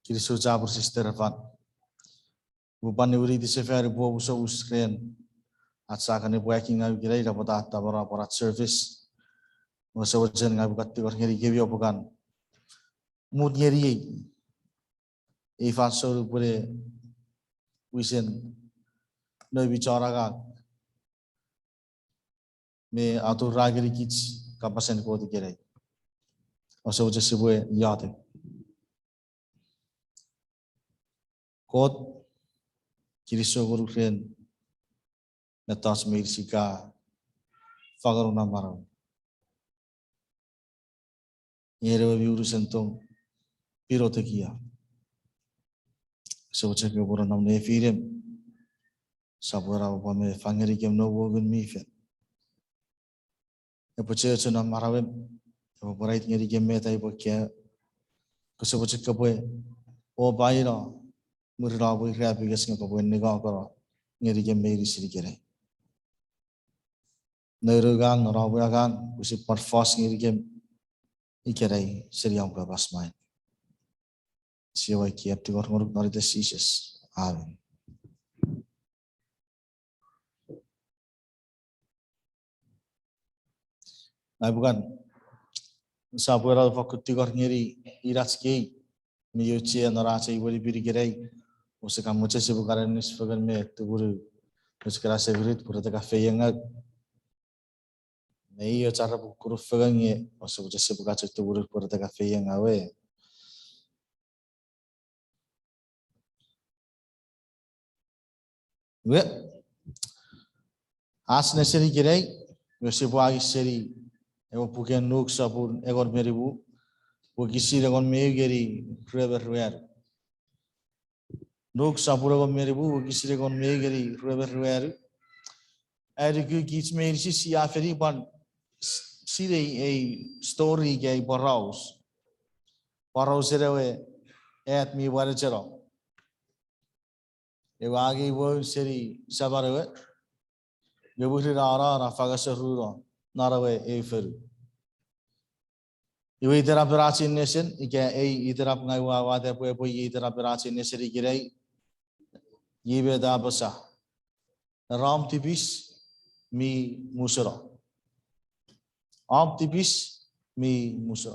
Kirisu jabur sister van. Bupan uri di sefari buah usaha usren. Atsakan ibu working ngawi kira ira pada tabara parat service. Masa wajan ngawi kati kor ngeri kebi opukan. Mood ngeri. Ifan soru pure wisen. Noi bicara kan. Me atur ragiri kits kapasen ko dikira. Masa wajan sebuah yate. Kot kirisu guru kren. Natas mersika fagaruna marau. Nyere biuru sentung pirotekia. Sebut ke boran nam nefirem. Sabora upame fangeri kem no wogun mifen. Epo cece nam marawem. Epo borait ngeri kem meta epo kia. Kesebut ke boy. O baira murra boy kreapi kesnya ke boy negah karo ngeri kem meri sirikere. Nerugang narawagan usi parfas ngiri kem ikerai seriam ka basmain. Siapa kiat tikor nguruk nari desises. Amin. Nah bukan sabuera fakut tikor ngiri iras kei miyuci naraca ibori biri kerai usi kamu cese bukaran nisfagan me tuguru usi kerasa virit pura kafe yang Iya cara bukur fagangnya, masa udah sebuah cerita buruk pada kafe yang awe. Gue, asne seri kirai, gue sebuah seri, ego pukian nuk sabun, ego meribu, gue kisi ego meribu geri, ruwer. Nuk sabun ego meribu, gue kisi ego meribu geri, ruwer. Ada gue kis merisi siaferi ban. Siri a story gay Baraus erewe at me what it's all. Ewagi wo siri sabarewe. Gebuhi rara rafagasaruro narawe eferu. Iwe itera peraci nation ike itera ngaiwa wade po itera peraci neseri girai yibe da basa. Ram tibis mi musara. Optimis mi musa.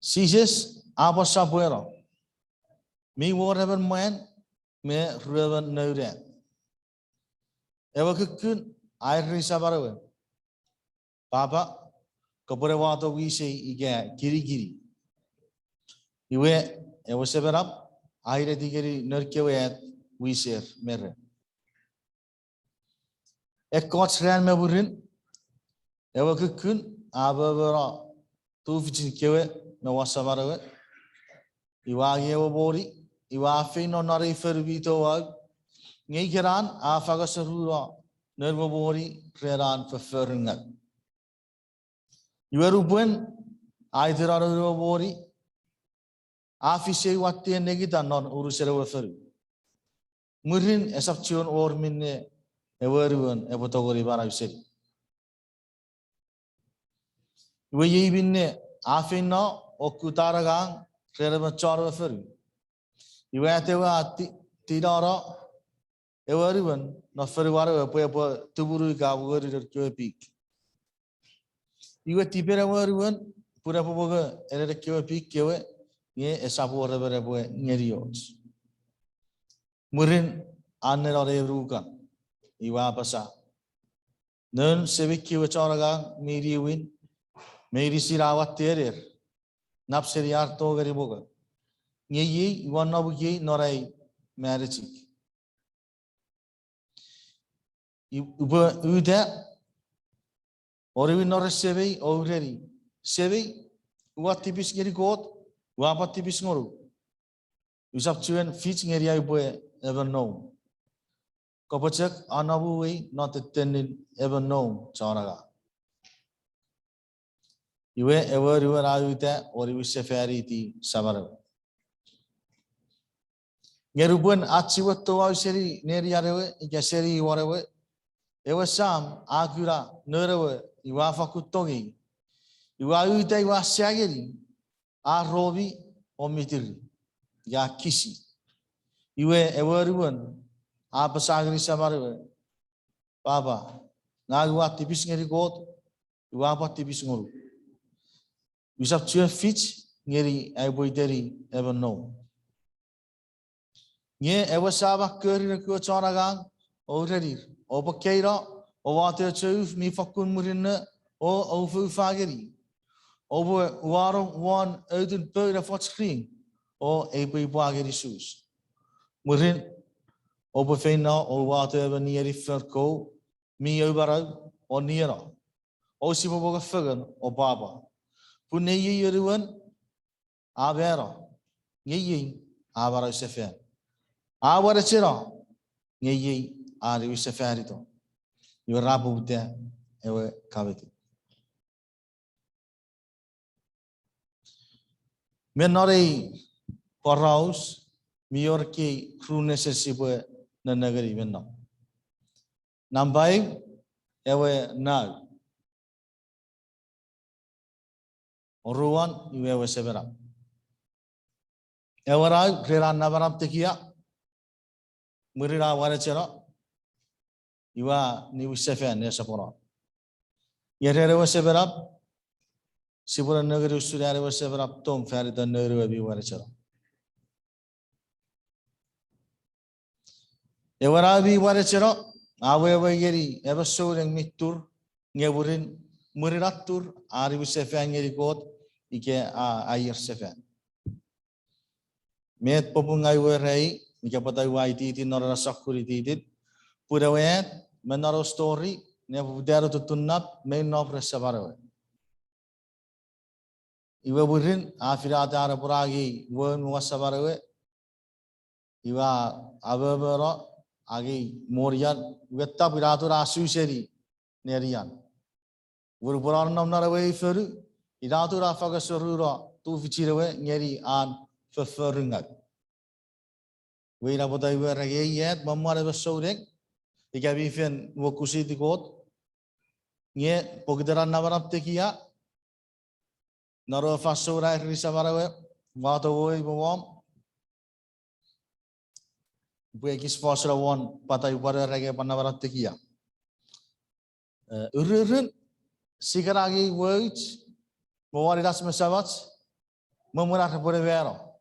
Sises apa sabuera. Mi whatever man me ruben neuren. Ewa kekun air sabarawe. Papa kapure wato wise ige kiri. Iwe ewa seberap air digeri nerkewe wiser mere. Ekot ren me burin, ewa kekun ababara tu vicin kewe me wasabarawe, iwa ewa bori, iwa fino nari ferbito wag, ngai keran afaga serura nervo bori reran verferngat. Iwa rupuen aitera nervo bori, afise watte negita non urusere waferu. Murin esap cion or minne everyone epotogori bara useri. Iwe yibinne afina okutaragang rerema charwa feru. Iwe atewa ati tirara everyone no feru wara epo tuburu gabugori rerkyo pik. Iwe tipera everyone pura poboga rerkyo pik kewe ye esapu revere boe ngerios. Murin anera rerukan. Iwa pasa. Nun sebiki wacharaga miri win, miri sirawat terer, napseri arto gariboga. Ye iwan nabuki norai marriage. Uda oriwi nor sevi already. Sevi what tipis geri god, wapa tipis ngoru. Usap chuen fits ngeri ay boy ever know. Kopacak anabu way not attending ever know chanaga. Iwe ever ayuta or iwe sefari ti sabara. Ngerubun achiwat to seri neriarewe ikaseri warewe. Ewe sam akura nerewe iwafa kutogi. Iwa uita iwa siageri. A robi o mitiri. Ya kisi. Iwe everyone. A pasageri sabarwe. Baba. Ngawa tipis ngeri god. Iwa apa tipis nguru. Bisap tua fitch ngeri ai boiteri ever know. Nye ever saba keri na kua chana gang. Already. Opa keira. O wate chuf mi fakun murina. O ofu fageri. Over waarom one uit een peuren van screen o epe bageri sus. Murin over fena o water hebben niet die verko mi overal o niera. O si boga fuggen o baba. Pune je jeruan abera. Ngeyi abara sefen. Abara chira. Ngeyi ari seferito. Yo rabu te ewe kaveti. Menari paraus miorki krunesesibu na negeri menna. Nambai ewe na. Oruan iwe sebera. Ewe rai kira nabaram tekia. Murira warechera. Iwa ni usefen ne sapora. Yere sebera. Sibura negeri usuriare sebera tom feri dan negeri wabi warechera. Ewe rabi warechera. Awe yeri ewe soureng mitur ngeburin muriratur ari usefen yeri god ike air sefen. Met popungai werei ike patai wai titi norara sakuri titi. Pura wet menaro story ne budaro tutunap main nopre sabarawe. Iwa burin afirate ara puragi won wasabarawe. Iwa ababara agi morian wetta piratur asu seri nerian. Burupuran nam narawe feru iratur afaga sorura tu fichirewe ngeri an feferungat. Wira potai werage yet mamare besodek. Ika bifen wokusi di god. Nye pogderan nabarap tekia. Naro fasura risa barawe. Wato woi bawam. Buekis fasura won patai upara rage panabarap tekia. Ururun sigaragi words. Mawari das mesawats. Memurak pore vero.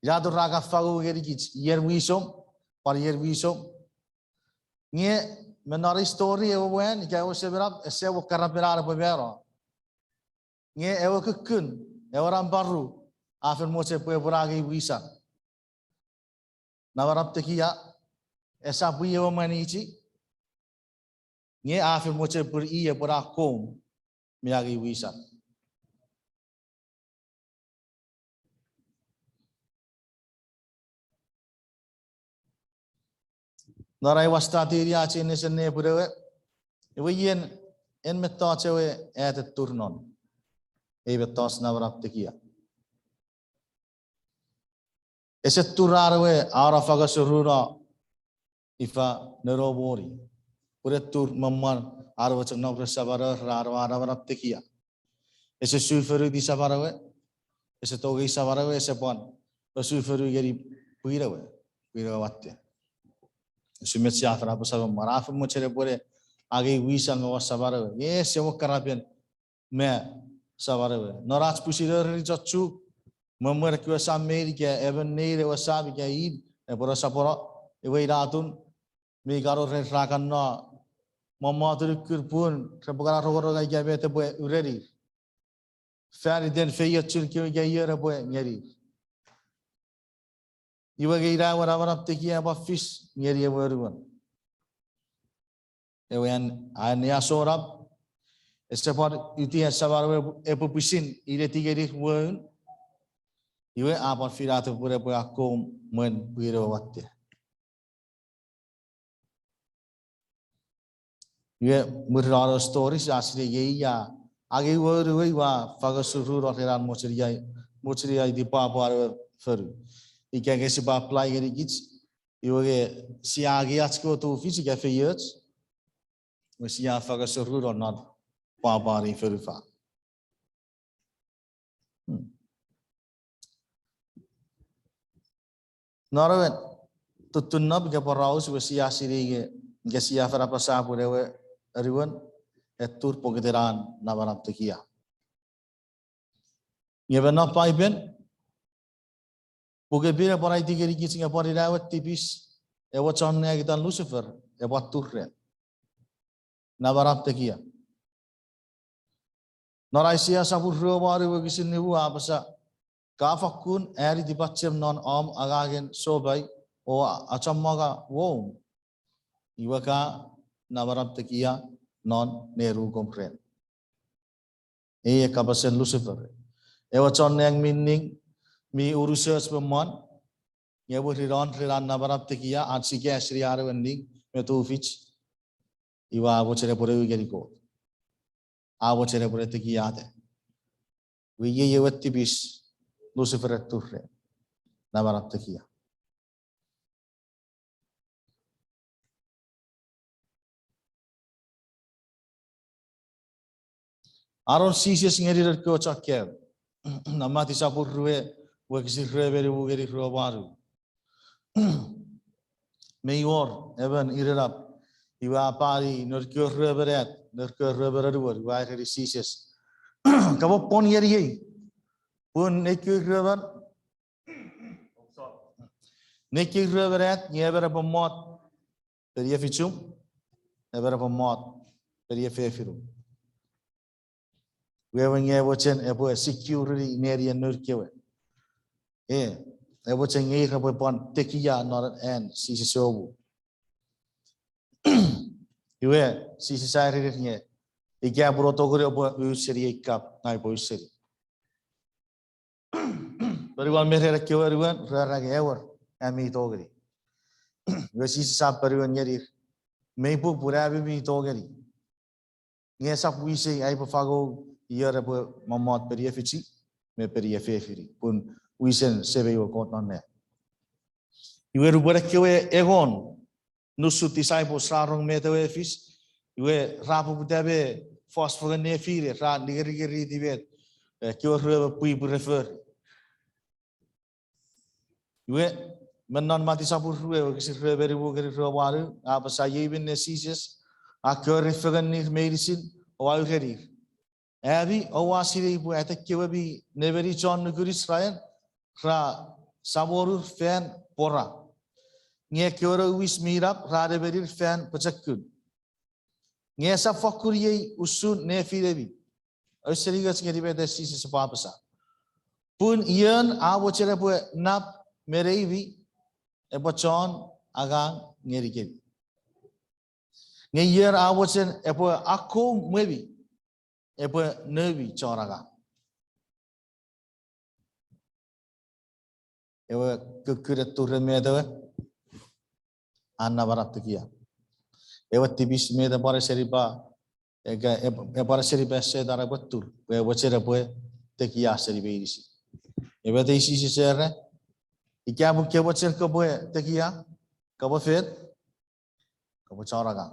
Jadu raga fagu gerikich. Yer wisom. Para yer wisom. Nye menari story ewo wen. Ika ewo seberap. Ese ewo karapirara po vero. Nye ewo kekun. Ewo rambaru. Afir moce po eworagi wisan. Nawarap tekia. Esa pui ewo manichi. Nye afir moce por iya por akom. Miagi wisan. Narai wastati ria cine sene purewe. Ewe yen en metta cewe et turnon. Ebe tos nawarap tekia. Ese turarwe ara faga surura ifa nerobori. Pure tur mamman arwa cengna bersabara rarwa nawarap tekia. Ese suferu di sabarawe. Ese togi sabarawe ese pon. Suferu geri puirawe. Puirawe watte. Sumet siafra apa sabam maraf mucere pore agi wisang was sabarawe. Yes sewo karapian me sabarawe. Noraj pusira ri chachu mamar kyo sameri ke even neire wasabi ke id e pora sapora e wei ratun me garo re rakan no mamma tur pun repagara rogoro ga ke bete bo ureri. Fari den feyat chur ke ga yera bo ngeri. Iwa gira warap tekia apa fish ngeri everyone. Ewan ania sorap. Esepar iti sabar epo pisin ire tigeri won. Iwe apa firatu pura pura akom men biro watte. Iwe muraro stories asli ye ya. Agi word wa fagasuru roteran mochriya di papa feru. Ika ke sipa apply geri gits. Iwe si agi atsko tu fisi ke feyets. We si afagasuru not papari ferufa. Norawen tutunab ke paraus besia siri ke sia fera pasapu dewe ariwan etur pogederan nabaram tekia. Yevena paiben pogebira parai tigeri kisinga pari dawat tipis ewat sonnya kita Lucifer ewat turre nabaram tekia. Noraisia sabur baru begisin nibu apa sa kafakun eri dipacem non om agagen sobai o acamaga wo iwaka nabaram tekia non neru kompren. Kapasen Lucifer. Ewa con yang mining mi urusers pemon ya bu riran nabaram tekia ansike asri arwending metufich iwa abo cere pore wigeriko. Abo cere pore tekia ate. Wiye yewati bis Lucifer turre nabaram tekia. Aron sisis ngeri ko chakya namati sapur ruwe wakisi ruwe beri wugeri ruwe baru mayor even irap iwa pari nurkyo ruwe beret nurkyo ruwe beruwe iwa ngeri sisis kabo pon yeri pun nekyo ruwe beret nyebera pemot peria fichum nyebera pemot peria fefiru. Wewe watching ebo security neri nurkewe. Ebo watching abo pon tekia not and sisi sobu. Iwe sisi sari nye. Ikia protokol abo usiri ikap nai bo usiri. Periwan mereka kewa periwan rara kewa ami togri. Iwe sisi sab periwan nyeri. Meipu pura mi togri. Nye sab wisi ai fago Ia abo mamot peria fici, me peria fefiri. Pun wisen sebeyo kot nonne. Iwe rubara kewe egon nusuti saipo sarong metewe fis. Iwe rapu butabe fosfogen nefire ra ligeri dibet. Kewe rubara pui prefer. Iwe menon mati sapur rubara kisi rubara ribu kiri rubara apa saya ibin nesises. Akyor referen ni medicine awal kerir. Abi awasiri ibu etek kewa bi neveri John nuguri Israel ra saboru fan pora nge kewa wis mirap ra neveri fan pecakun nge sa fakuri usun nefi devi asri gas ngeri beda sisi sepapasa pun ian awo cere bu nap mereivi ebo John agang ngeri kevi nge ian awo cere ebo aku mevi ebo nevi coraga. Ebo kekurat turun medawe, anna barat tekia. Ebo tibis meda para seriba, para seriba sedara betul. Ebo cera boy tekia seriba isi. Ebo te isi cera, ikia bu kebo cer kebo tekia, kebo fet, kebo coraga.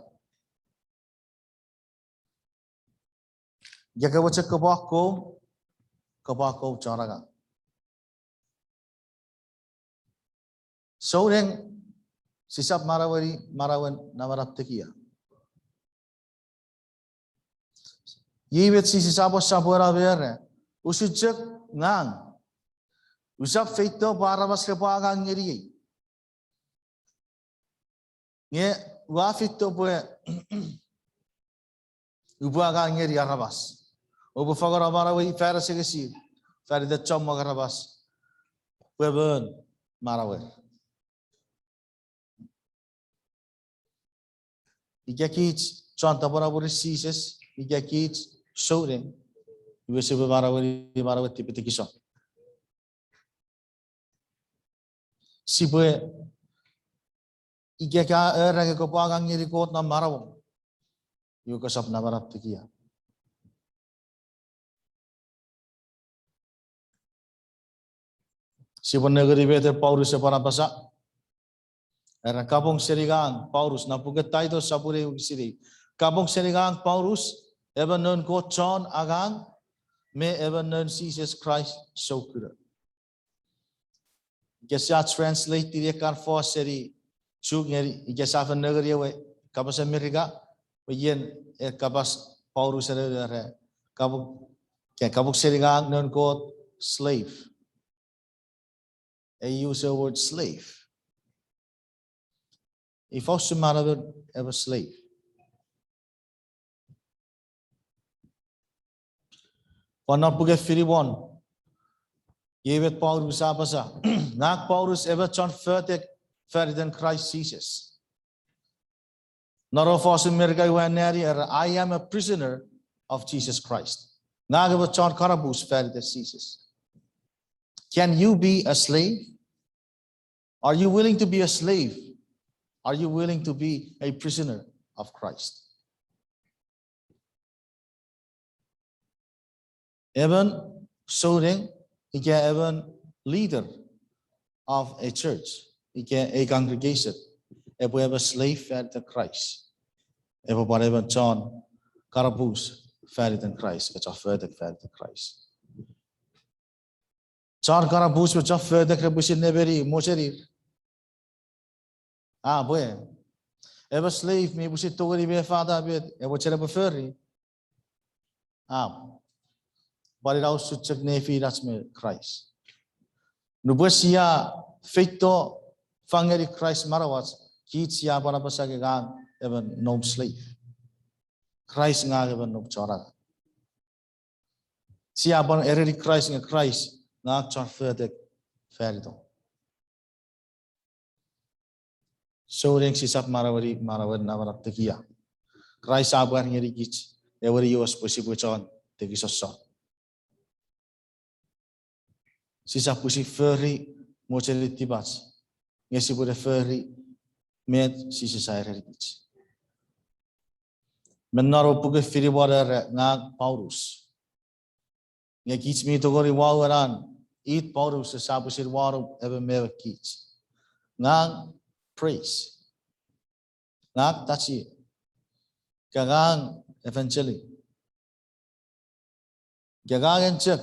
Jika baca kebako cara kan. Seorang sisap marawan namarap tekia. Yibet sisap sabora berre. Usujek ngang. Usap feito para mas kepagang ngeri. Nge wafito boe. Ubagang ngeri arabas. Obu fagora marawi fera segesi, fera de chom magarabas, weben marawi. Ika kits chanta marawi sises, ika kits showing, iwe sebe marawi tipe tikison. Sipe ika ka erang ko pagang ngiri kot na marawong, iwe kasap na marap tikia. Si negeri bete Paulus separa basa. Era kapong serigang Paulus napuget tayo sapure siri. Kapong serigang Paulus ever known God John agang may ever known Jesus Christ so good. Gesa translate the car for seri chugeri gesa fa nagari we kabas America we yen kabas Paulus re kabuk seri gang known God slave. I use the word slave. If also matter ever slave. Panap buge firi one. Yevet Paulus abasa. Nak Paulus ever John further than Christ Jesus. Not of us in America I am a prisoner of Jesus Christ. Nak ever John Karabus further than Jesus. Can you be a slave? Are you willing to be a slave? Are you willing to be a prisoner of Christ? Even Soring, he can even leader of a church, he can a congregation. If we have a slave fed to Christ, if whatever John Karabus fed in Christ, it's a further fed to Christ. John Karabus which a further Krabusin neveri mocherir. Boy. Ever slave me was it to be a father bit, and what's ever furry? But it also took Nefi, that's me, Christ. Nubusia, Fito, Fangeri Christ Marawats, Kitsia Barabasagagan, even no slave. Christ nga even no chora. Sia bon eredi Christ and Christ, not char further ferido. So ring sisap marawari navarap tekia. Christ abar ngeri gich, every years possible on the gisosa. Sisa pusi furry mochility bats. Yes, you would a furry made sisa sairich. Menaro puke firi water nag Paulus. Nya kits me to go wawaran, eat Paulus, a sabusir water ever mere kits. Nag praise. Nag tachi. Gagang eventually. Gagang and check.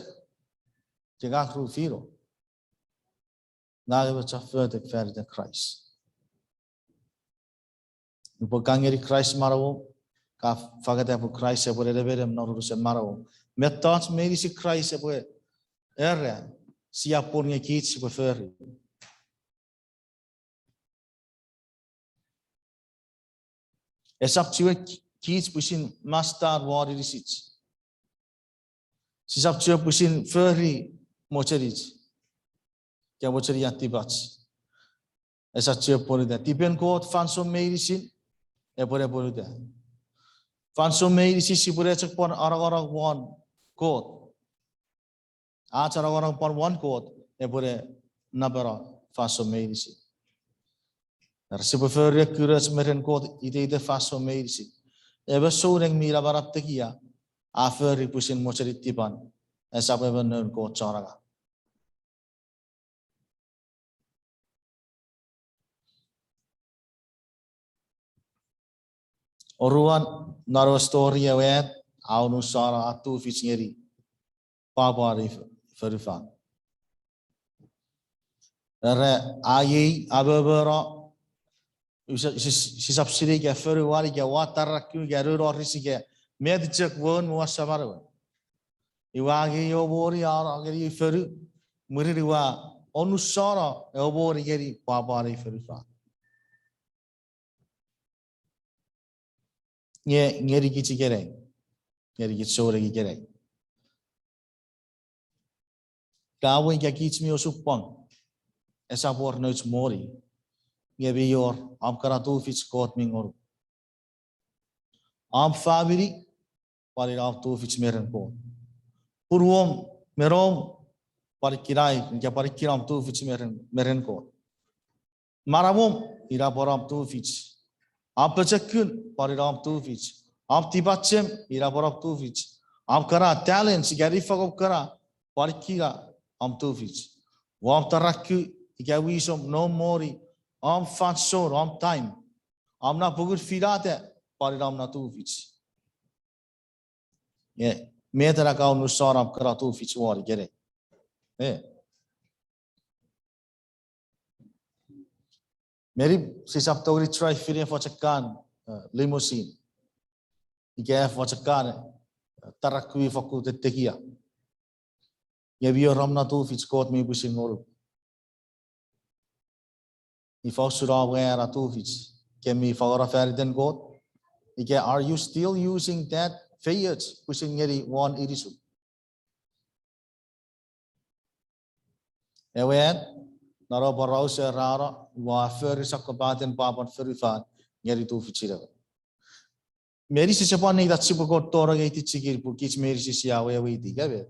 Jagak Rufiro. Now it was a further than Christ. Upagangeri Christ Marawo, Fagatapu Christ, a whatever them not to say Marawo. Met thoughts made see Christ away. Erra, see up pulling a kids with furry. It's up to a kids pushing mustard water receipts. She's up to a pushing furry. Mocherich, क्या मोचरी आती बात ऐसा चेप बोले थे टिपेन code फांसो मेरी सी ये बोले थे फांसो मेरी सी बोले चक पन आरग वन कोड आज आरग पन वन कोड ये बोले नबरा फांसो मेरी सी रसी बुफेर क्यूरस मेरन कोड इधे फांसो मेरी सी ये बस सोरेंग मीरा बारात किया आफर रिपुशन मोचरी टिपन ऐसा पे बन code चारागा Oruan naro story awet aunu sara atu fichngeri papari ferifan. Re ayi ababara sisap siri ke feriwari ke watarakku ke rurorisi ke medicek won muasamaru. Iwagi yobori arageri feru muriwa onu sara yobori geri papari ferifan. Ngeri kici gereng, ngeri kici sore gereng. Kau yang kici mi osupang, esa por noits mori, ngebi yor am karatu fits kot mingor. Am family, pari am tu fits meren ko. Purwom merom pari kirai, nge pari kiram tu fits meren ko. Maramom ira poram tu fits. Am pecekun pariram tu fits. Am tibacem ira poram tu fits. Am kara talents gari fagop kara parikira am tu fits. Wam tarakku igawisom no mori am fansor am time. Am na pugur firate pariram na tu fits. Metera kau nusorap keratu fichuar gere. Meri sisap togri try firin fochakan limousine. Ike fochakan tarakui foku tetekia. Yabio ramna tu fichkot mi busing ngolu. If I should wear a two fits, can me for a fair then go? Are you still using that Fiat pushing ngeri one irisu? Ewen, naro barausa rara, wa ferry sakabaten papan ferifan, ngeri two fitsira. Mary Sisapani that Sipagot Toragated Chigir, Pukich Mary Sisia, where we dig.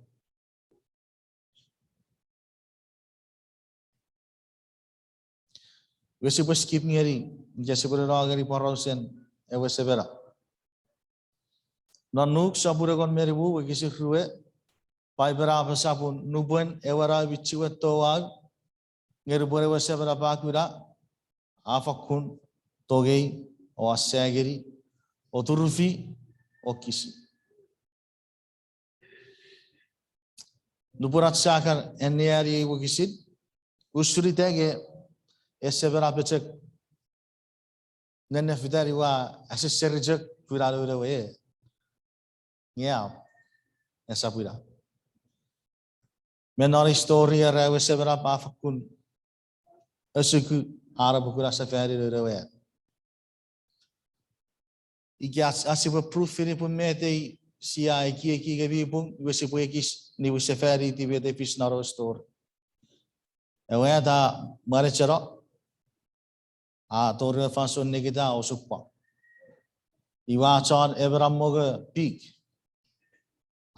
We suppose keep nearing Jessipuragari Parosen, ever severa. Nanuk Sapuragon Meribu, we kiss it, Pipera Sapun, Nubun, Evera, which you were toag, Nerubura was severa Bakura, Afakun, Toge, or Sagiri, or Turufi, or Kisi. Nupurat Sakar, and Niari Wikisit, Usuritege. Severa pechek nene fidari wa asesserjek viralo rewe yeah esa pira menor story rewe severa pafakun esuku arabukura safari rewe ikias asibu proof ini pun mete sia iki gabi pun wesibu ikis ni safari tibe de fish naro store ewe da mare chero Torre Fason Negida or Supa. You watch on Ebram Moga Peak.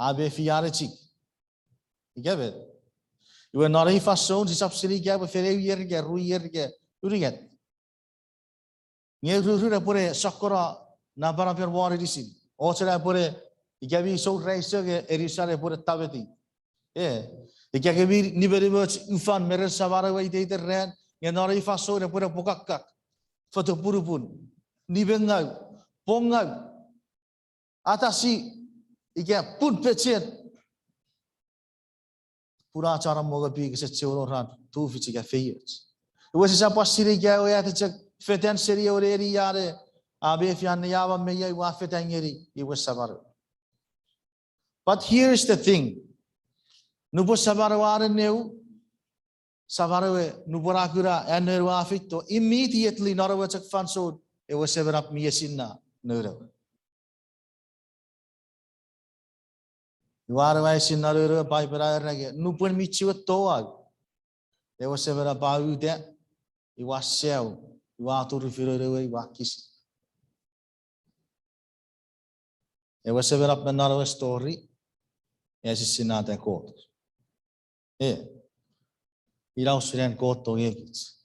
Abe Fiarichi. You gave it. You were not a fason, the subsidy gave a fair year, get Uriget. Near Rupure, Sakura, Nabara per war edition. Also, I put a Gavi so racer, Erisha put a tabati. Eh, the Gagavi Niverivers, Ufan, Merer Savara, they ran, you're not a fason, put a Bokak. Foto purupun, nibengau, pongau, atasi, ikan pun pecet. Pura cara moga pergi ke seorang tu fisi kafeiyat. Iwasi siapa siri kau ya tercak fetan siri oreri yare, abe fian nyawa meya iwa fetan ngeri, iwas sabar. But here is the thing, nubo sabar waren neu. Savarawe Nubarakura and Nerwafito immediately Norawachak Fansod, it was seven up Miasina, Nura. You are a wise in Nara by Parag, Nupun Michu Toag. There was seven about you there. You was shell, you are to refer away Wakis. There was seven up another story as is in another court. Yeah. Irau suren koto egits.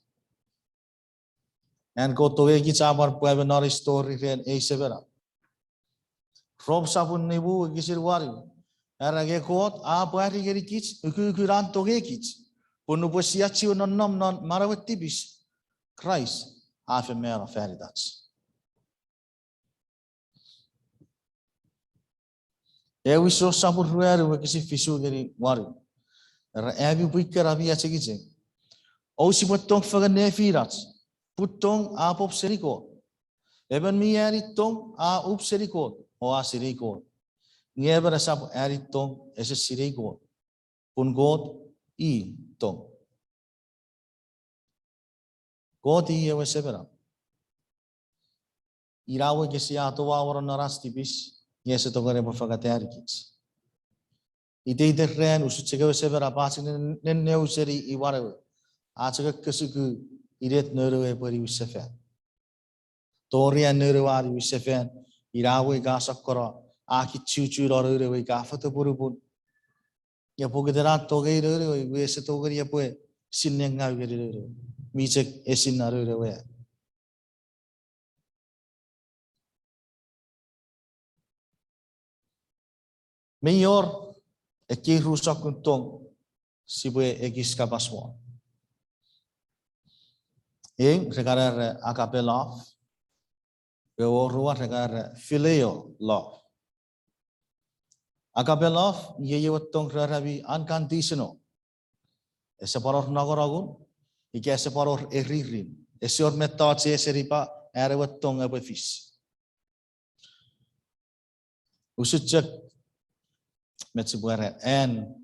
And koto egits abar puave nori story ren e severa. From sapun nebu gisir wari. Erage kot a puari gerikits ukuran to egits. Punu posiachi non non marawetibis. Christ afe mera feridats. Ewi so sapun ruere wekisi fisu geri wari. Evi buiker avia chegitse. Osi potong faga nefirats. Putong apop seriko. Even mi eritong a up seriko o a seriko. Never a sap eritong as a seriko. Pun god I tong. God I ewe severa. Irawe gesiato wa narastibis. Yes, to go rebo faga terikits. Ide de ren usuchega severa passing in neuseri iware. Achaga kusuku iret nurwe pari usefen. Toria nurwari usefen. Irawe gasakora. Aki chuchu rorwe gafata burubun. Yapogedera toge rurwe wese toge yapoe. Sinenga gere. Mijek esin narurwe. Mayor Eki rusak untong sibue egis kapaswa. Regar agape love. Beorua regar phileo love. Agape love, ye watong rarabi unconditional. Ese paror nagoragun, ike ese paror eririn. Ese or metat se seripa ere watong abefis. Usutjak metsebuare en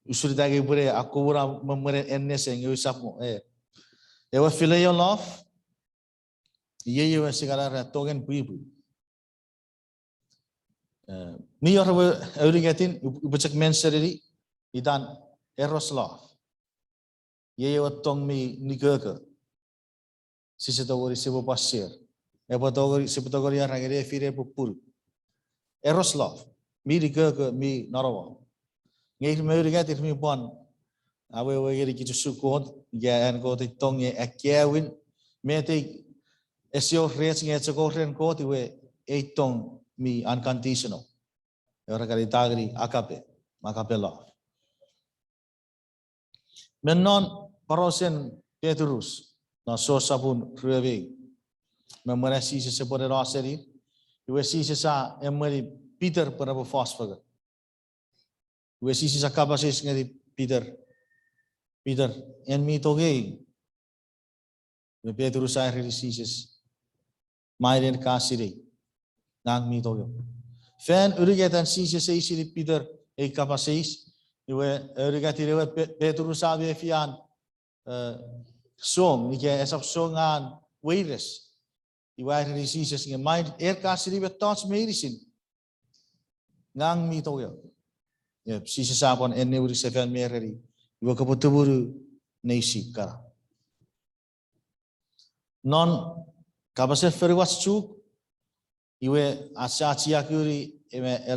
usuri dagi bure aku ura memere enne seng usamu ewa filial love ye sigara togen pibu mi orwe eurigatin ubacak menseri idan eros love ye watong mi nigaka sisitogori sebo pasir ebotogori sebotogori aragere fire pupur eros love mi nigaka mi narawa ngai meurigatin mi bon awe wegeri kitu sukot ya en ko tong ye akyawin mete esio rets nge chokren ko tiwe eitong mi unconditional ora kali tagri akape love menon parosen Petrus na so sabun reve memorasi se sepore raseri iwe si se sa emeri Peter para bo fosfaga iwe si sa kabasis ngeri Peter en mi toge me Petrus sa resises mairen kasire nang mi toge fan urigetan sises seisiri Peter e kabasis iwe urigatire Petrus sa be fian song nike esap songan virus iwe resises nge main kasire be tots medicine ngang mi toge ya sises sa pon en uri seven mereri iwe kapotuburu neisi kara non kabase ferwas chuk iwe asia kuri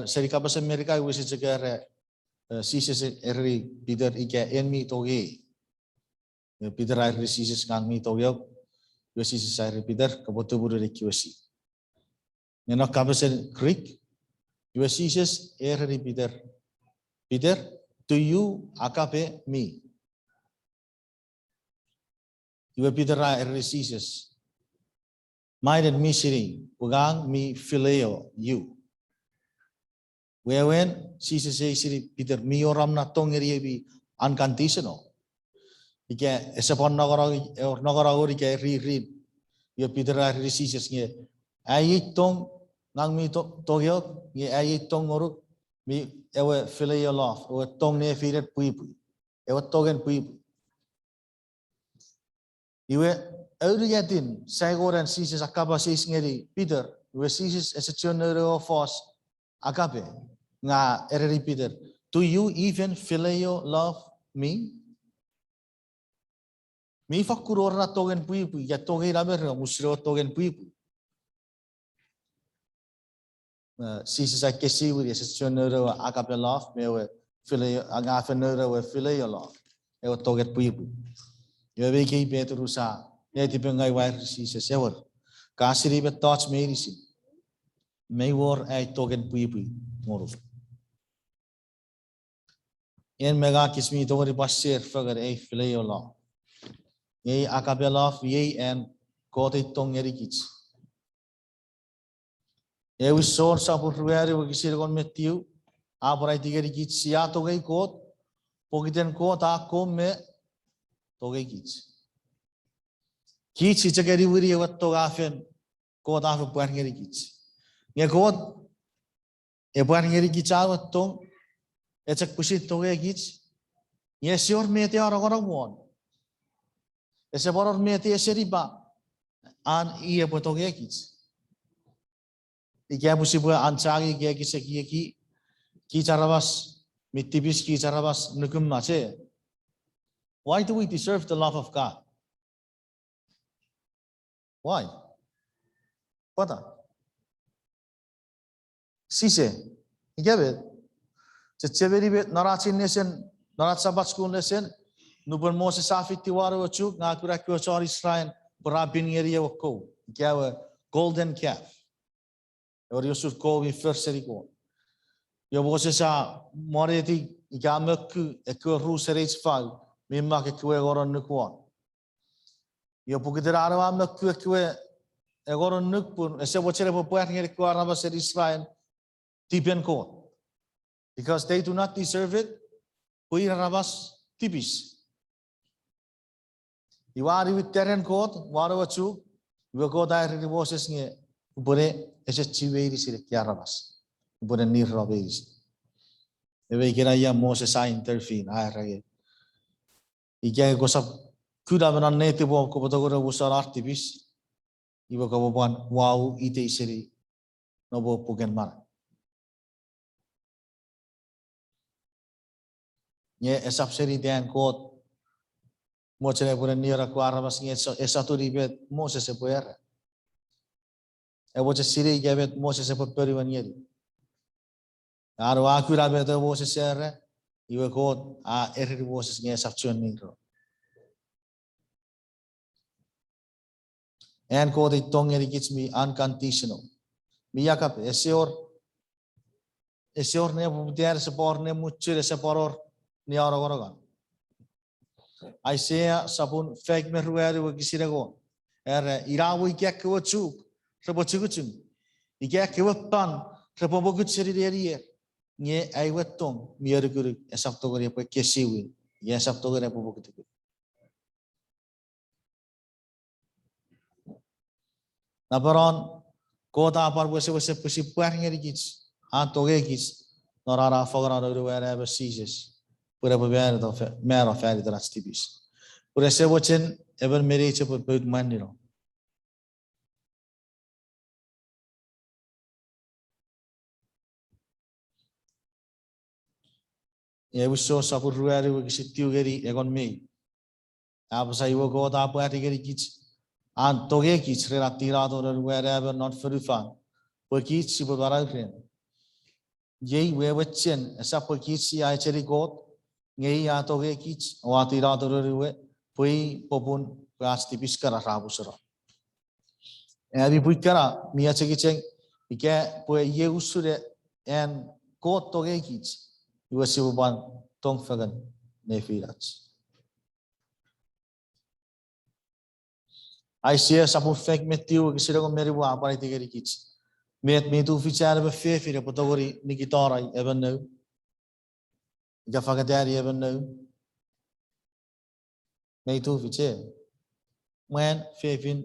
seri kabase Amerika iwe se jagare sises eri Peter ike enmi toge Peter air sises kang mi toge iwe sises air Peter kapotuburu rekiwasi nena kabase Greek iwe sises eri Peter to you akape me iwe Peter air sises Maiden mi siri, ugang mi phileo you. Wewen sisi siri Peter mi oram na tongeri bi unconditional. Ike esapon nagara ori ke ri. Ye Peter ari sisi nge ayi tong ngang mi togyo nge ayi tong oru mi ewe phileo love ewe tong ne firet pui ewe togen pui. Iwe Eurigatin, Saigoran sees Akaba says ngeri Peter, we sees as a general force Akape, nga eri Peter. Do you even phileo love me? Mi fakuror na togen pui, ya toge raber musro togen pui. Sees a kesi with as a general Akape love, me we phileo agafenera we phileo love, ever toget pui. You have a Petrusa. Yeti pengai wair si se sewer. Kasiri bet touch medicine. May war ay togen pui moro. En mega kismi tori pasir fagar ay fileo law. Ye akabelaf ye en kote tong erikich. Ye we sor sapur ruari we kisir kon metiu. Aporai tigerikich siya togei kot. Pogiten kot a kom me togei kich. Kici cakari wuri wat to gafen ko ta fe puan ngeri kici nge ko e puan ngeri kica wat to e cak pusit to ge kici nge sior mete orang won e se boror mete e seriba an ie poto ge kici ike pusi bu an chagi ge kici ki charabas mitibis ki charabas nukum mache. Why do we deserve the love of God? Why? Pata. Sise. Igabe. Cheveri bet narachin nesen, narachabat school nesen. Nuban Mose Safit Tiwaro chuk ngakura kyo chori shrine barabin area wako. Igawe golden calf. Or yusuf ko mi first seriko. Yo Mose sa moreti igameku ekko ruserich fag mimma ke kwe goron nukwon. Yo pukitera arawa meku ekwe egoron nukpun ese bochere po puat ngeri ko araba ser Israel tipian court. Because they do not deserve it, pui rabas tipis. Iwari with terren court, warawachu, we go there divorces near Bure, es a chiveris in Kiarabas, Bure near Robes. The way Geraya Moses I intervene, I rage. Ige goes up, could have an native of Kopotogora was our artibis. You will go one, wow, ite city, noble Pugan Mara. Ye a subsidy dan court. Mochele pure near a quarabas esaturi bet Moses a puer. E was a city gave it Moses a periwan yeri. Aruakura bet the Moses erre, you were called every Moses near Saptuan Negro. And called it tongue and gets me unconditional. Miyakap, is your name there support name mutual support near Oregon. I say Sabun fake me where we gisirago. Irawi Gakachu, Rabochuchum. The Gakapan, Rabogut City. Nye I wet tongue, Miracle, a Saptogari, Kesiwi, yes, Saptogari. Nabaron, Kota Par was a pussy wearing a gits, Antogekis, nor are Fogana wherever seizes. Put up a band of mare of Fairy Tibis. Put a Sewachin ever marriage of a bird mandino. Yeah, we saw Sapuru, we sit Tugeri, Egon me. Absai will go up where to get kits. And Togekis, Relatirato, wherever not for fun. Pokits, Sibubaran. Yea, where with chin, a sapokitsi, I cherry goat. Ngay atoge kits watirato rewe pui popun pasti piskara rabusara. Abi puikara mia chekicheng ike pui ye usure en kot toge kits iwasibuban tongfagan nefirats. I see a sapu fake metiu kisirago meribu apari tigeri kits. Met me tu fichar be fefire potogori nikitara even no. Gafagadari even no. May two fiche. When Fafin,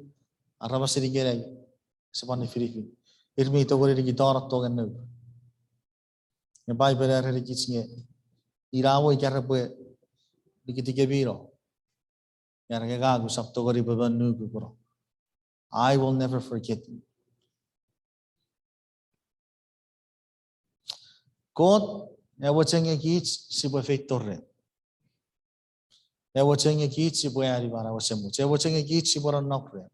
a Rabasiri Gere, Sapani Filipin. It may to go to the guitar to and no. A Bible at the kitchen. Irawo Yarabwe, the Kitikabiro. Yaragago Saptogori Baban Nuguro. I will never forget you. God, I was saying a kids, Sibafate Torre. I was saying a kids, Sibuari, was a much. I was saying a kids, Sibora Nokre.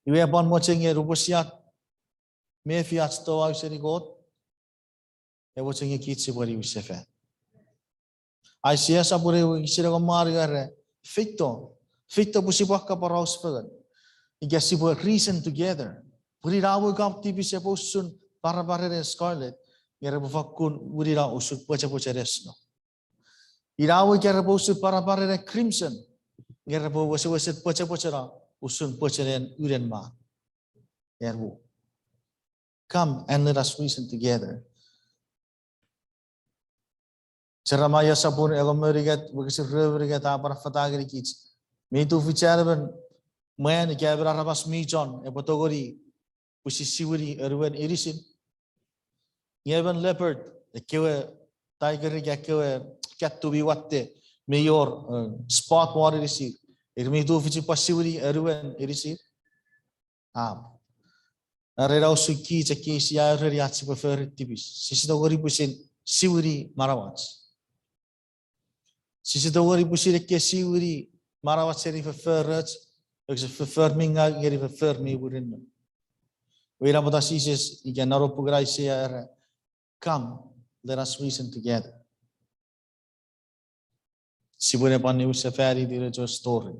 You have one watching a Rubusiat, Mayfiat Stow, I said, God. I was saying a kids, Sibori was a fan. I see a Saburi, Sirago Mario, Fito Busibaka Parosfagan. You guess you were reason together. Put it out, we got TV supposed soon, Parabare Scarlet. Yerabakun Wurira Usuk Pochapocharesno. Irawi Garabosu Parabare Crimson. Yerabo was at Pochapochara, Usun Pocharen Urenma. Yerbo. Come and let us reason together. Jeremiah Sabun Elomerigat, because if Rivergat Abarfatagri kids. Me to Ficharavan, Man, Gabra Rabas Mijon, a Potogori, which is Siwiri, Erwin Irisin. Even leopard, the kill tiger, cat to be what the mayor spot water receive. It may do which passively everyone receive. I read also keys a case I already had to prefer tibis. Sister worry pushing Siwiri Marawats. Sister worry pushing a case Siwiri Marawats if a fur ruts, prefer minga, if a fur me wouldn't know. We have what I see says, you can narrow Pugracia. Come, let us reason together. Sibure pani usafari dire jo story.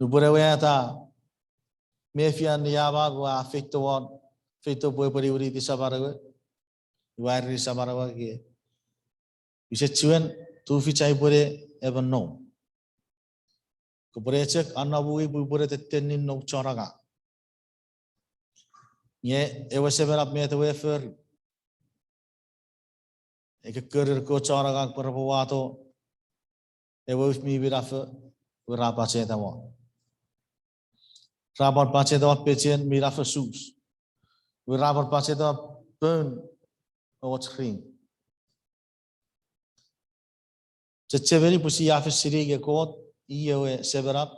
Nubure weata mefian yaba gua fito one fito boy pari uri di sabarawe. Wari sabarawa ke. Bisa cuan tu fichai bure ever no. Kubure cek anabui bure tetenin no choraga. Ye ewe seberap me te wefer. Eke kurir ko cara kang perbuato. Ewe mi birafe berapa ceta mo. Rapat pace dot pecien mirafe sus. Rapat pace dot burn o screen. Ceceveri pusi afe siri ke kot ewe seberap.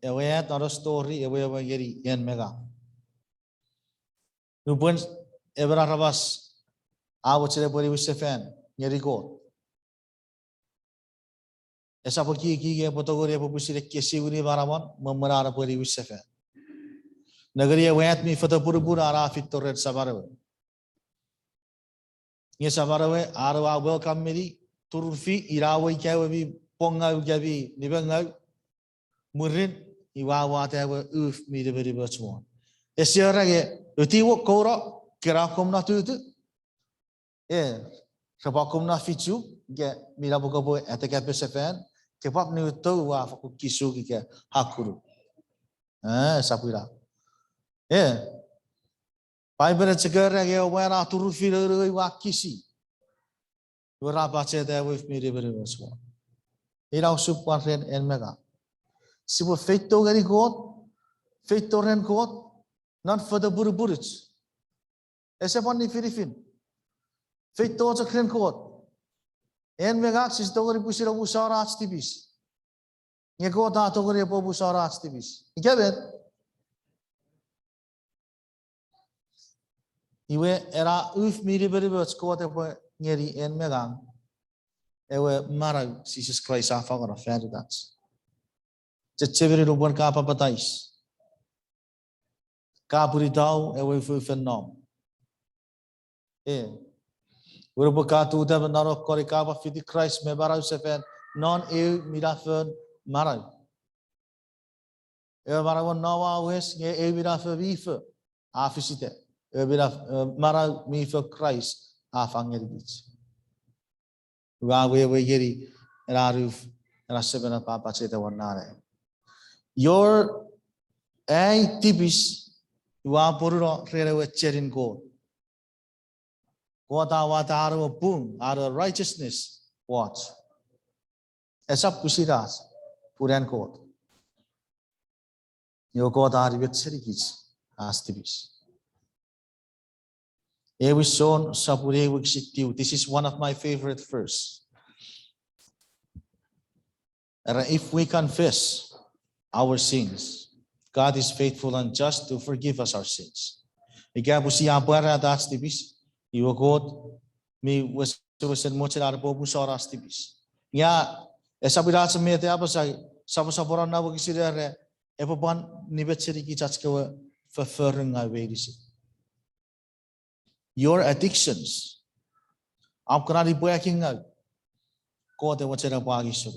Ewe at naro story ewe geri yen mega. Nupun ebra rabas awo cere pori wisefen ngeri kot. Esa poki ke potogori apo pusi rekesi uni barawan memerara pori wisefen. Negeri ewe at mi foto pura ara fitoret sabarawe. Nye sabarawe arawa welcome miri turfi irawe kawe bi ponga gabi nibenga murin iwawa tawe uf mi de beri bersuan. Esiara ge uti wo koro kerakom na tutu. Sepakom na fichu ge mira bogo etekat besefen kepap ni utu wa faku kisu ke hakuru. Sapira. Pai bere cegera ge wera turfi re wa kisi. Wera bace tawe uf mi de beri bersuan. Ira usup warren en mega. Si we feito gari God, feito ren God, not for the buru-burits. Ese pon ni Filipin. Feito sa kren God. En mega sis togori pusira busara atstibis. Nye God na togori po busara atstibis. Ikebet. Iwe era uf miri beri-burits God epo nyeri en mega. Ewe mara Jesus Christ afa gora ferdats. Ceceveri rubuan kapa batais. Kapuri tau ewe fenom. Urubu katu udah menarok kori kapa fiti Christ me barau sefen non mirafen marau. Ewe marau nawa wes nge mirafe bife afisite. Ewe miraf marau mife Christ afangeri bich. Uwe geri eraruf erasebena papa cete wanare. Your tipis wa pururo rerewe cherin God. Wata aro boom aro righteousness watch. Esap kusiras puran God. Yo God ari bet serikis as tipis. Ewi son sapure wiksitiu. This is one of my favorite verse. If we confess our sins, God is faithful and just to forgive us our sins. Ika pusi apara das tipis. Iwo God mi wesen mochel arbo busara tipis. Ya esa birat semete apa sa saporan na wiksire epopan nibet seriki chachkewe verfering awedisi. Your addictions. Am kena dibuaking ngau. Ko te wachera pagi suru.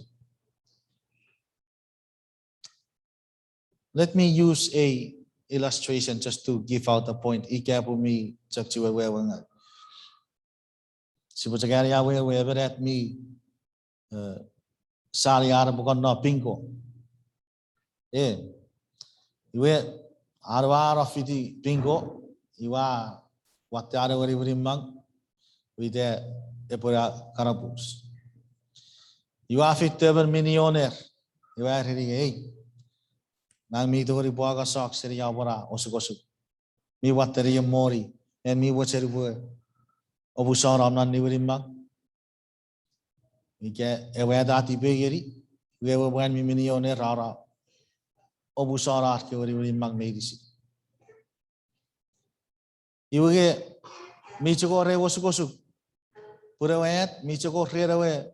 Let me use a illustration just to give out a point. Ika po mi chakchiwe ngau. Si bocagari awe beret mi sali ara bukan no pinko. Iwe arwa fiti pinko iwa watara wari mang wide epora karabus. Iwa fit teber millionaire. Iwa hiri nang mi tori boaga sok seri abora osukosuk. Mi wateri mori and mi wateri boy. Obusor amnan niwiri mang. Ike ewe dati begeri. Iwe wan mi millionaire rara. Obusor arke wari mang medisi. Iwe michoko re osukosuk. Pura wayat michoko re rewe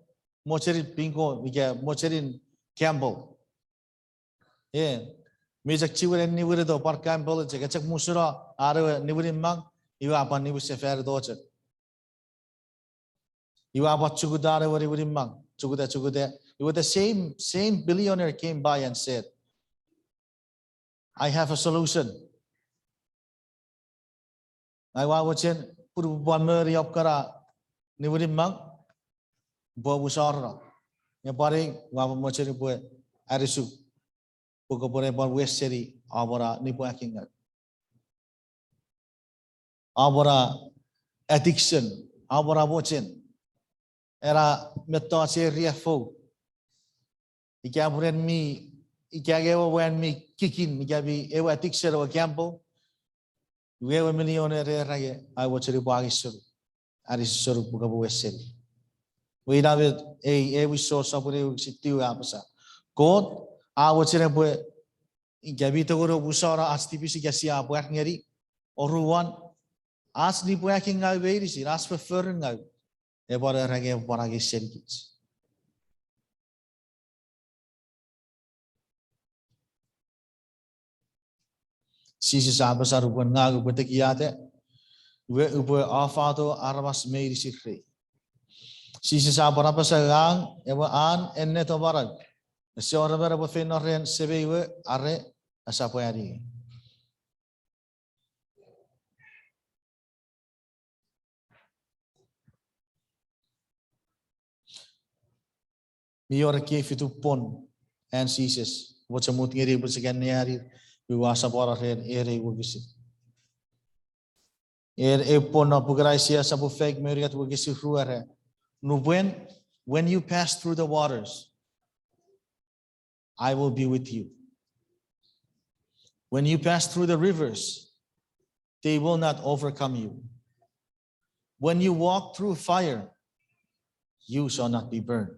mocherin pinko ike mocherin Campbell. Mijak chiwren niwiri do par Campbell je gachak musura are niwiri mang iwa apan niwiri sefer do chak. Iwa apat chugudare wari mang chugude. Iwa the same billionaire came by and said, I have a solution. I wachen puru banmeri apkara niwiri mang bo busara. Ya paring wa mocheri boy arisu. Pukopore por westeri abora nipo akinga. abora addiction, abora bochen, era metto se riafo. Ikaburen mi, ikagewa wen mi kikin, ikabi ewa addiction o campo. Wewe milione rage, I watch a bagisur, Arisur Bugabu City. We have a we saw somebody who sit to Apasa. God, I watch a boy. Gabito Busara as TPC Gasia Buakneri or Ruan. Ask the working out ways, ask for furring out about a rage of Baragi Sergits. Sisi Sabasar Buanago Butakiate, where Uber Alfato Arabas made secret. Sisi Sabarapasang, ever an and net of Arab. The Sora of Fenorian Sebewe Are Asapuari. Mior cave to pon and ceases. What's a mutiri was again near we was a bar and ere will visit. A pon of Bugracia Sabufeg Mariat will visit Ruere. No, when you pass through the waters, I will be with you. When you pass through the rivers, they will not overcome you. When you walk through fire, you shall not be burned.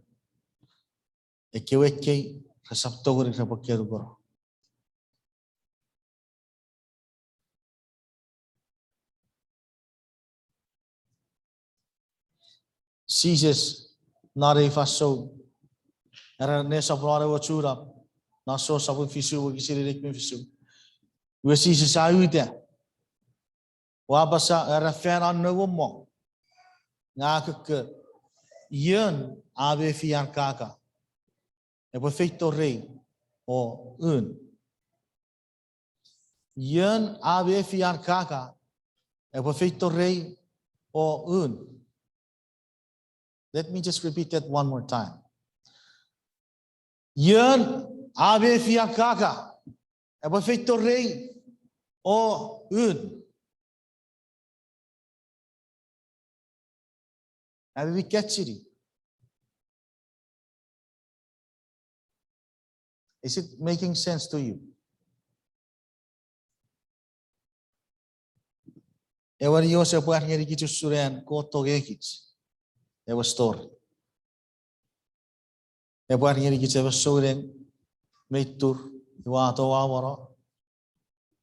Jesus, not a faso, era nessa flora o chura, na so sabu fisu o kisiri me fisu. We see saúde. O abasa era fera no mo. Nga ke yen ave fian kaka. E perfeito rei o un. Yen ave fian kaka. E perfeito rei o un. Let me just repeat that one more time. Yen ave fian kaka. E perfeito rei o un. Have we catch it? Is it making sense to you? Ever you se puede hacer que suren koto gekits. Ever story. Ever hacer que se suren meitur iwato awara.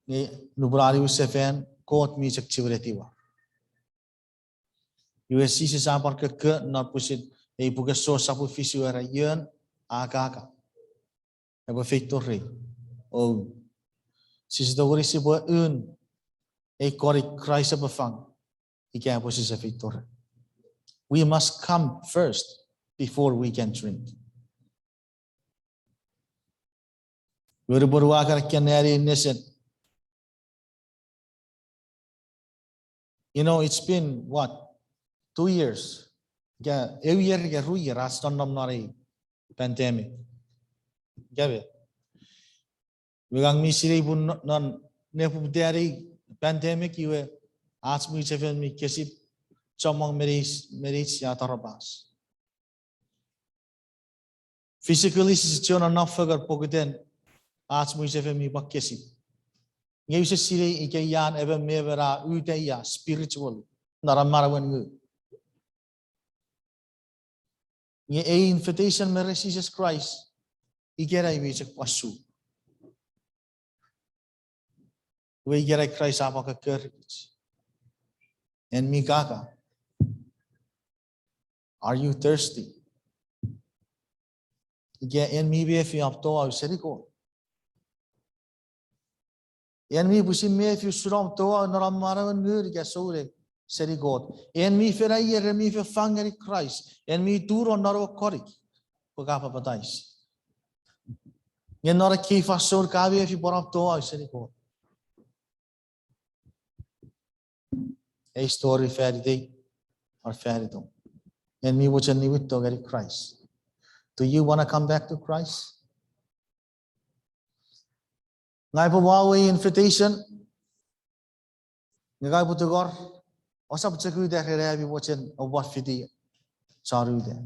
Ni nubrari usefen kot mi sekcivretiwa. USC se sampar ke not pusit e puga so sapu fisu era yen akaka. Ever feito rei. Oh. Sis do wori se bo un e kori Christ befang. Ika po sis feito. We must come first before we can drink. Wori borwa kar kenari neset. You know, it's been what? 2 years. Yeah, every year get ruye raston nam nari pandemic. Gabe. Wegang misiri bun non nepu dari pandemic iwe asmi seven mi kesip chomong meris ya tarabas. Physically situation enough fagar pogden asmi seven mi bakesip. Ngayon sa siri ikayan eva mevera udaya spiritual naramarawan ngu. Nga a invitation mere Jesus Christ igera iwichak pasu. We igera Christ apa ka courage. And mi kaka. Are you thirsty? Ige en mi be fi apto au seriko. En mi busim me fi suram to naramarawan ngu iga sore. Seri God. En mi ferai er mi fe fangeri Christ. En mi duro naro korik. Pagapa patais. Yen nora kifa sor kabe fi borap to ai seri God. A story fairy day or fairy dom. En mi wuchen ni wit to geri Christ. Do you want to come back to Christ? Ngai pa wawe invitation. Ngai putugor, osap cekui deh rere abi bochen obat fiti saru deh.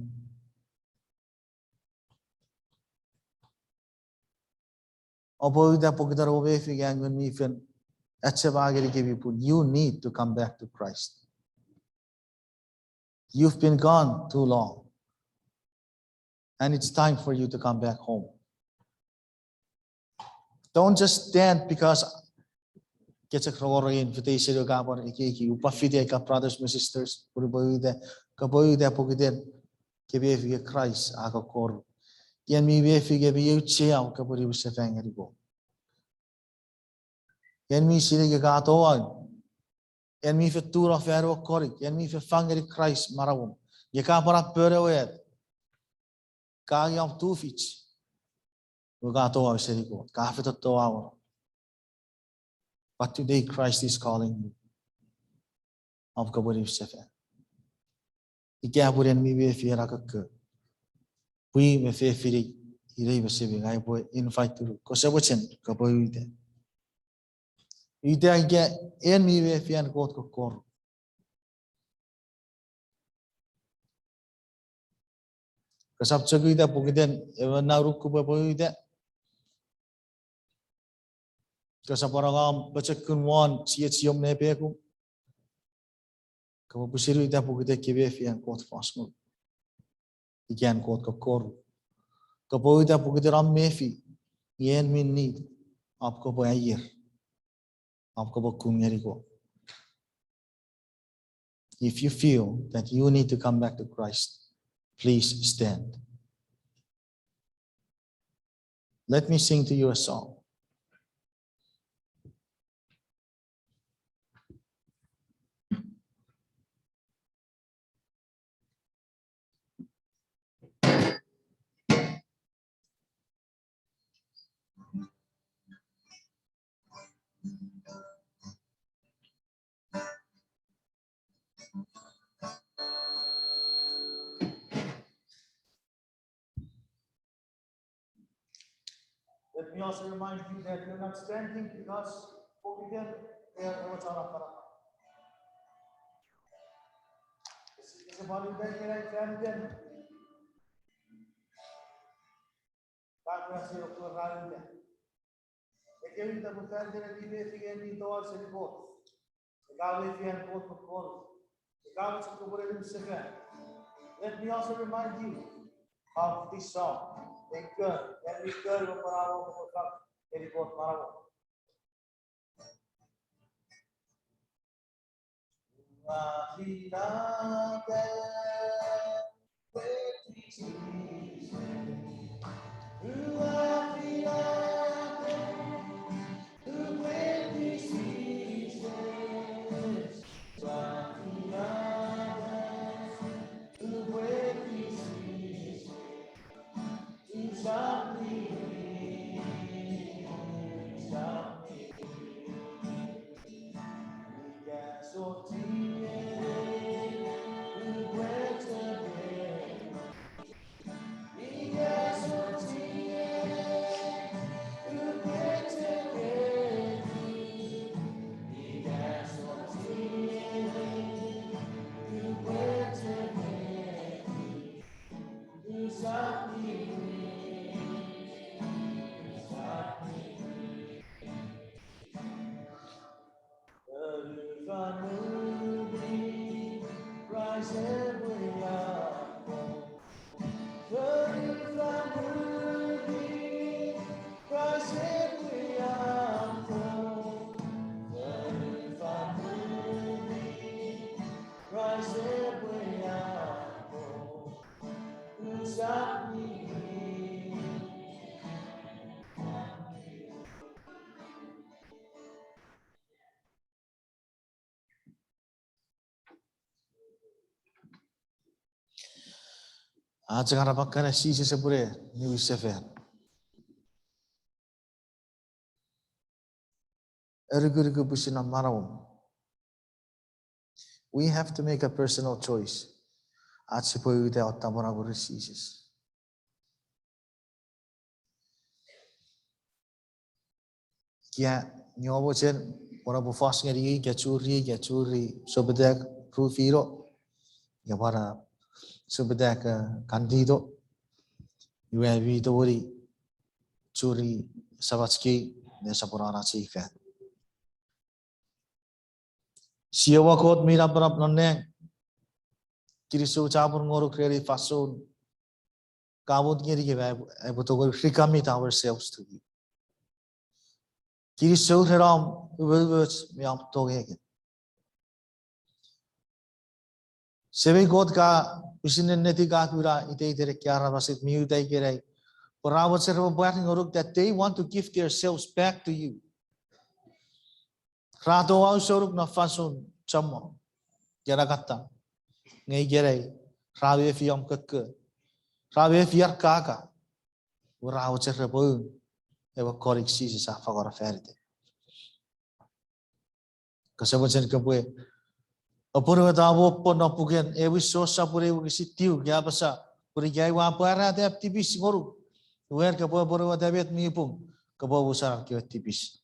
Obo deh pokidar obe fi gangun mi fen. Ache bageri ke people. You need to come back to Christ. You've been gone too long, and it's time for you to come back home. Don't just stand because get a invitation to go on iki upafide ka brothers and sisters puriboide ka boide pokiden ke be fi Christ aka kor yen mi be fi ke bi uche au ka puri se fangeri go yen mi sire ke ga to an yen mi fe tour of ero korik yen mi fe fangeri Christ marawum ye ka para pere wet ka yam tu fich ga to au seri go ka fe to au. But today Christ is calling you. Of kaburi sefer. Ikaburen mi be fiera kak. Pui me fe firi irei be sebi ngai boy invite to ko sabochen kaboy ite. Ite age en mi be fian kot ko kor. Kasab chagu ite pugiden ewan naruk ko boy ite. Kasaparagam bachakun wan siom ne pe ko. Kamu pusiru ite pugide kebe fian kot fasmo. Ikian kot ko kor. Kaboy ite pugide ram mefi. Yen min need. आपको वो आइए आपको वो कुंगेरी को if you feel that you need to come back to Christ, please stand. Let me sing to you a song. Let me also remind you that you're not standing because pugiden er wachana para. Is a body that can stand again. That was your plan again. Again, the bukan dia di besi yang di doa sedikit. Gawe fian kot ko kor. Gawe chuko bore di sefer. Let me also remind you of this song. Ekar, every girl will paravo ko kap, eri kot paravo. Jangan rapakkan si sepure ni sefer. Ergu busina marawum. We have to make a personal choice. At sepoy ite otamora Jesus. Kia nyobo chen Ora bu fas ngeri ke churi sobedek rufiro ya para sobedek kandido UAV tori churi sabatski ne sapurana chika siawa kot mira berap noneng kiri su cabur ngoro kredi fasun kabut ngeri ke butogol commit ourselves to you kiri su heram words me am toge Seven God ka usinin neti ka kura ite ite kiara basit miu dai kirai. Perawat serba banyak ngoruk that they want to give themselves back to you. Rato au soruk na fasun camo kiara kata ngai kirai rawe fiam keke rawe fiar kaka. Perawat serba pun eva koreksi sisa fakor ferde. Kesemuanya kebue. Apurwa tawo pon apugen ewi sosa pure wisi tiu kya basa puri kya wa para te aktivis ngoru wer ka purwa tabet mi pung ka bo usar ki aktivis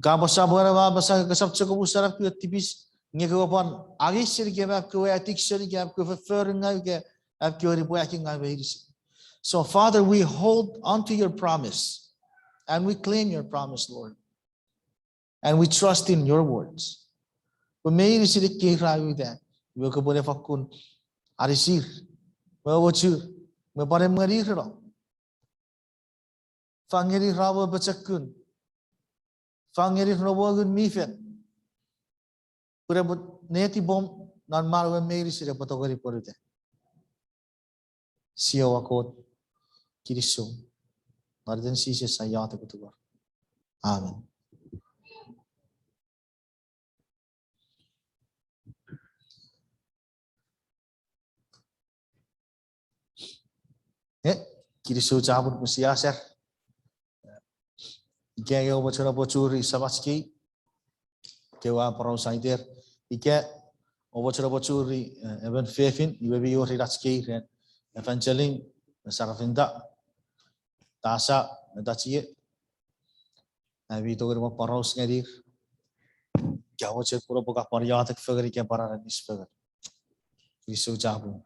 ka basa pura wa basa ka sab chko usar ki aktivis nge ka pon agi sir ke ba ko etik sir ke ko fer ngai ke ap ki ori working ngai be so Father we hold onto your promise and we claim your promise Lord and we trust in your words. Pemain sidik kira yuda, ibu kebole fakun, arisir, mewujud, mepare merir lo, fangeri rawa bacakun, fangeri rawa gun mifet, pura neti bom nan malu meiri sidik patogari porude, siawa kot kirisum, narden sisi sayat betugar, amin. Kirisu cabut musiaser. Ike yo bocor bocuri sabatski. Kewa parau saider. Ike bocor bocuri even fefin. Iwe biyo riratski. Evangeling sarafinda. Tasa dacie. Nabi to germo parau sngadir. Kya bocor pura buka pariyatak fagari kya pararan isfagar. Kirisu cabut.